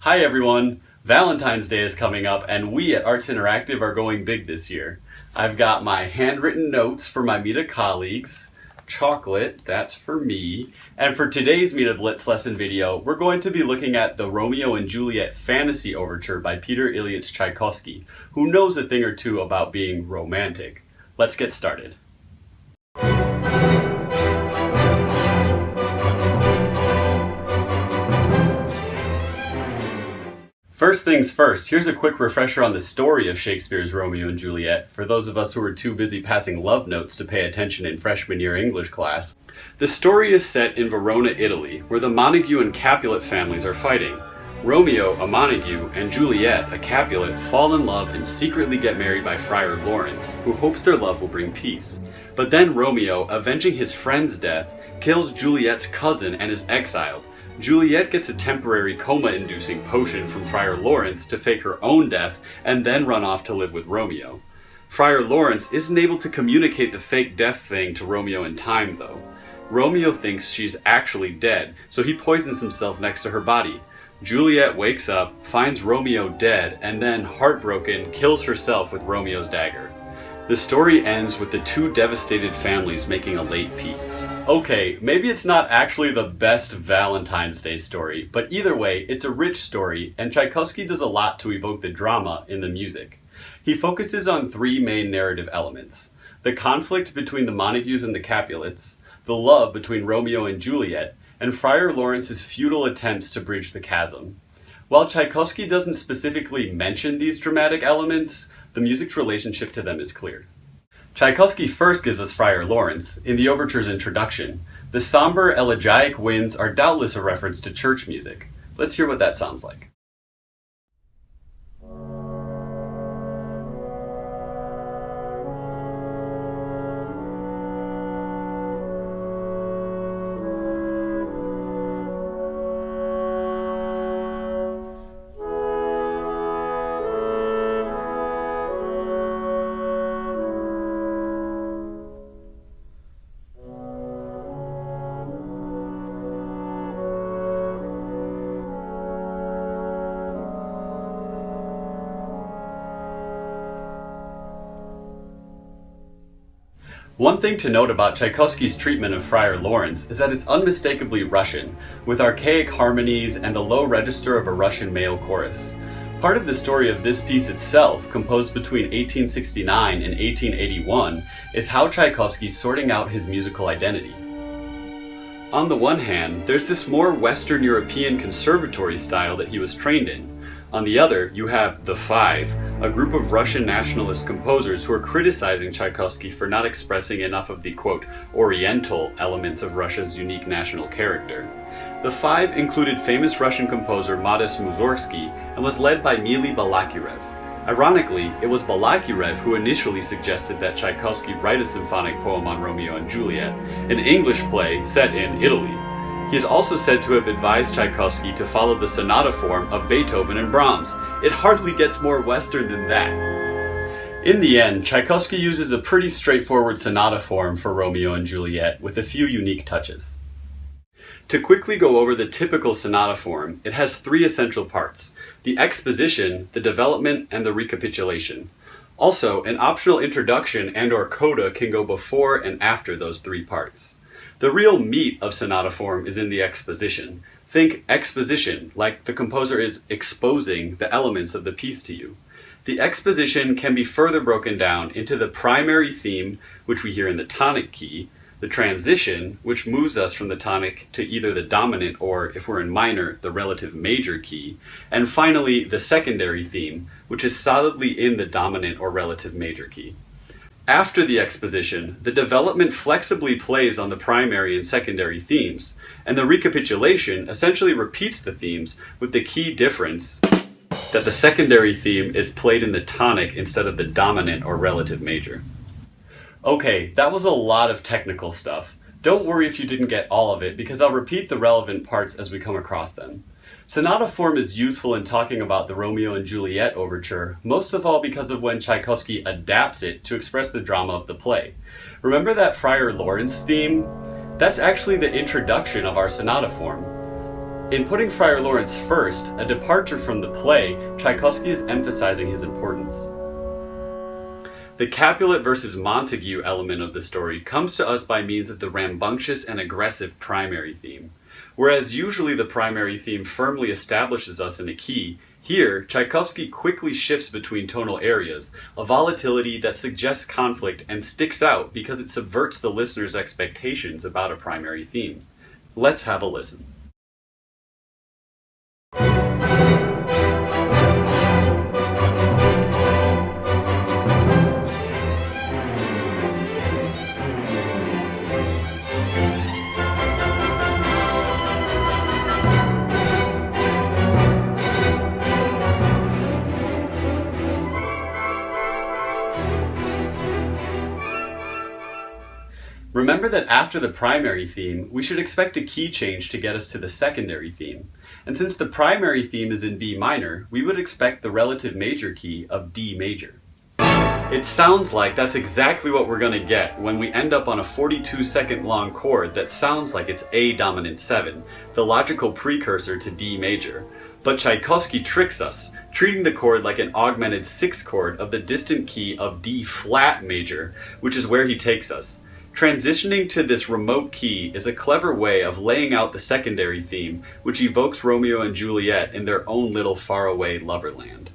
Hi everyone! Valentine's Day is coming up and we at Arts Interactive are going big this year. I've got my handwritten notes for my Meta colleagues, chocolate, that's for me, and for today's Meta Blitz lesson video, we're going to be looking at the Romeo and Juliet Fantasy Overture by Peter Ilyich Tchaikovsky, who knows a thing or two about being romantic. Let's get started. First things first, here's a quick refresher on the story of Shakespeare's Romeo and Juliet, for those of us who were too busy passing love notes to pay attention in freshman year English class. The story is set in Verona, Italy, where the Montague and Capulet families are fighting. Romeo, a Montague, and Juliet, a Capulet, fall in love and secretly get married by Friar Lawrence, who hopes their love will bring peace. But then Romeo, avenging his friend's death, kills Juliet's cousin and is exiled. Juliet gets a temporary coma-inducing potion from Friar Lawrence to fake her own death and then run off to live with Romeo. Friar Lawrence isn't able to communicate the fake death thing to Romeo in time, though. Romeo thinks she's actually dead, so he poisons himself next to her body. Juliet wakes up, finds Romeo dead, and then, heartbroken, kills herself with Romeo's dagger. The story ends with the two devastated families making a late peace. Okay, maybe it's not actually the best Valentine's Day story, but either way, it's a rich story, and Tchaikovsky does a lot to evoke the drama in the music. He focuses on three main narrative elements: the conflict between the Montagues and the Capulets, the love between Romeo and Juliet, and Friar Lawrence's futile attempts to bridge the chasm. While Tchaikovsky doesn't specifically mention these dramatic elements, the music's relationship to them is clear. Tchaikovsky first gives us Friar Lawrence in the overture's introduction. The somber elegiac winds are doubtless a reference to church music. Let's hear what that sounds like. One thing to note about Tchaikovsky's treatment of Friar Lawrence is that it's unmistakably Russian, with archaic harmonies and the low register of a Russian male chorus. Part of the story of this piece itself, composed between 1869 and 1881, is how Tchaikovsky's sorting out his musical identity. On the one hand, there's this more Western European conservatory style that he was trained in. On the other, you have The Five, a group of Russian nationalist composers who are criticizing Tchaikovsky for not expressing enough of the, quote, Oriental elements of Russia's unique national character. The Five included famous Russian composer Modest Mussorgsky and was led by Mily Balakirev. Ironically, it was Balakirev who initially suggested that Tchaikovsky write a symphonic poem on Romeo and Juliet, an English play set in Italy. He is also said to have advised Tchaikovsky to follow the sonata form of Beethoven and Brahms. It hardly gets more Western than that. In the end, Tchaikovsky uses a pretty straightforward sonata form for Romeo and Juliet with a few unique touches. To quickly go over the typical sonata form, it has three essential parts: the exposition, the development, and the recapitulation. Also, an optional introduction and/or coda can go before and after those three parts. The real meat of sonata form is in the exposition. Think exposition, like the composer is exposing the elements of the piece to you. The exposition can be further broken down into the primary theme, which we hear in the tonic key, the transition, which moves us from the tonic to either the dominant or, if we're in minor, the relative major key, and finally the secondary theme, which is solidly in the dominant or relative major key. After the exposition, the development flexibly plays on the primary and secondary themes, and the recapitulation essentially repeats the themes with the key difference that the secondary theme is played in the tonic instead of the dominant or relative major. Okay, that was a lot of technical stuff. Don't worry if you didn't get all of it, because I'll repeat the relevant parts as we come across them. Sonata form is useful in talking about the Romeo and Juliet overture, most of all because of when Tchaikovsky adapts it to express the drama of the play. Remember that Friar Lawrence theme? That's actually the introduction of our sonata form. In putting Friar Lawrence first, a departure from the play, Tchaikovsky is emphasizing his importance. The Capulet versus Montague element of the story comes to us by means of the rambunctious and aggressive primary theme. Whereas usually the primary theme firmly establishes us in a key, here Tchaikovsky quickly shifts between tonal areas, a volatility that suggests conflict and sticks out because it subverts the listener's expectations about a primary theme. Let's have a listen. Remember that after the primary theme, we should expect a key change to get us to the secondary theme. And since the primary theme is in B minor, we would expect the relative major key of D major. It sounds like that's exactly what we're going to get when we end up on a 42-second long chord that sounds like it's A dominant 7, the logical precursor to D major. But Tchaikovsky tricks us, treating the chord like an augmented 6th chord of the distant key of D flat major, which is where he takes us. Transitioning to this remote key is a clever way of laying out the secondary theme, which evokes Romeo and Juliet in their own little faraway loverland.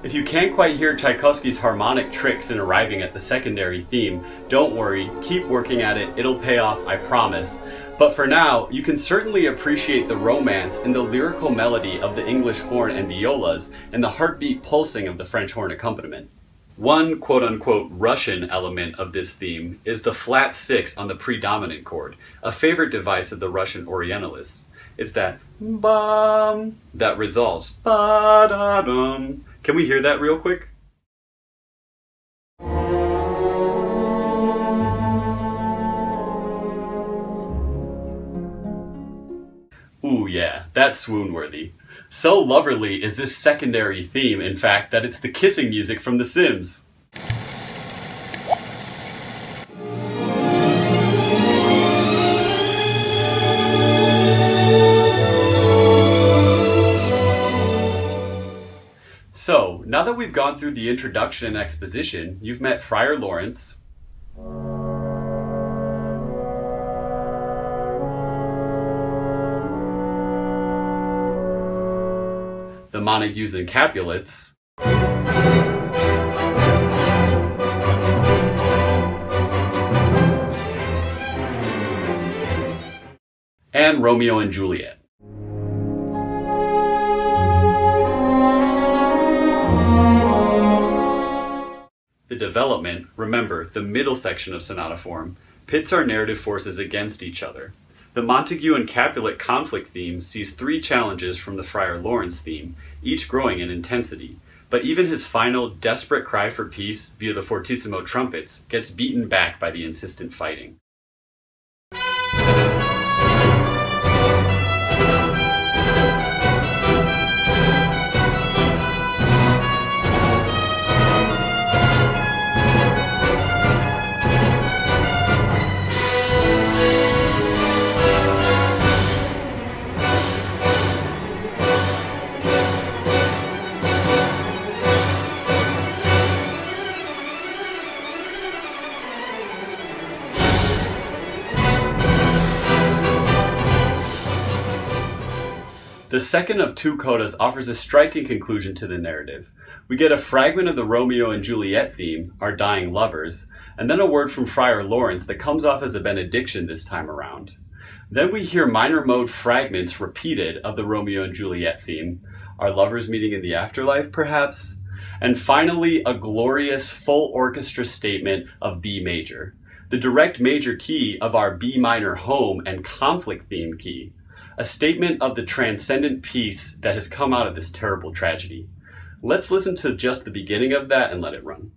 If you can't quite hear Tchaikovsky's harmonic tricks in arriving at the secondary theme, don't worry, keep working at it, it'll pay off, I promise. But for now, you can certainly appreciate the romance in the lyrical melody of the English horn and violas and the heartbeat pulsing of the French horn accompaniment. One quote-unquote Russian element of this theme is the flat 6 on the predominant chord, a favorite device of the Russian Orientalists. It's that bum that resolves ba-da-dum. Can we hear that real quick? Ooh yeah, that's swoon-worthy. So loverly is this secondary theme, in fact, that it's the kissing music from The Sims. So, now that we've gone through the introduction and exposition, you've met Friar Lawrence, the Montagues and Capulets, and Romeo and Juliet. The development, remember, the middle section of sonata form, pits our narrative forces against each other. The Montague and Capulet conflict theme sees 3 challenges from the Friar Lawrence theme, each growing in intensity. But even his final desperate cry for peace via the fortissimo trumpets gets beaten back by the insistent fighting. The second of 2 codas offers a striking conclusion to the narrative. We get a fragment of the Romeo and Juliet theme, Our Dying Lovers, and then a word from Friar Lawrence that comes off as a benediction this time around. Then we hear minor mode fragments repeated of the Romeo and Juliet theme, Our Lovers Meeting in the Afterlife, perhaps? And finally, a glorious full orchestra statement of B major. the direct major key of our B minor home and conflict theme key, a statement of the transcendent peace that has come out of this terrible tragedy. Let's listen to just the beginning of that and let it run.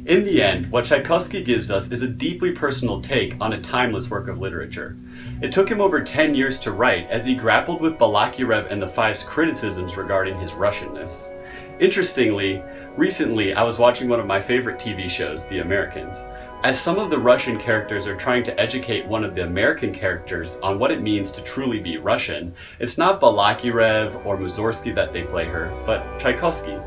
In the end, what Tchaikovsky gives us is a deeply personal take on a timeless work of literature. It took him over 10 years to write as he grappled with Balakirev and the Five's criticisms regarding his Russianness. Interestingly, recently I was watching one of my favorite TV shows, The Americans. As some of the Russian characters are trying to educate one of the American characters on what it means to truly be Russian, it's not Balakirev or Mussorgsky that they play her, but Tchaikovsky.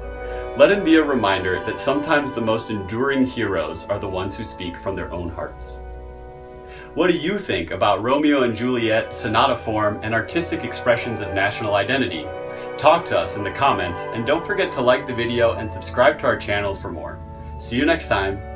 Let it be a reminder that sometimes the most enduring heroes are the ones who speak from their own hearts. What do you think about Romeo and Juliet, sonata form, and artistic expressions of national identity? Talk to us in the comments, and don't forget to like the video and subscribe to our channel for more. See you next time.